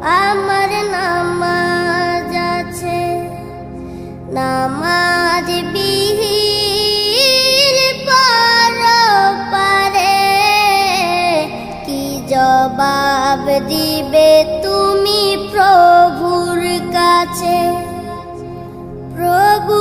আমার নামাজ আছে, নামাজ বিহীন পরপারে কি জবাব দিবে তুমি প্রভুর কাছে? প্রভু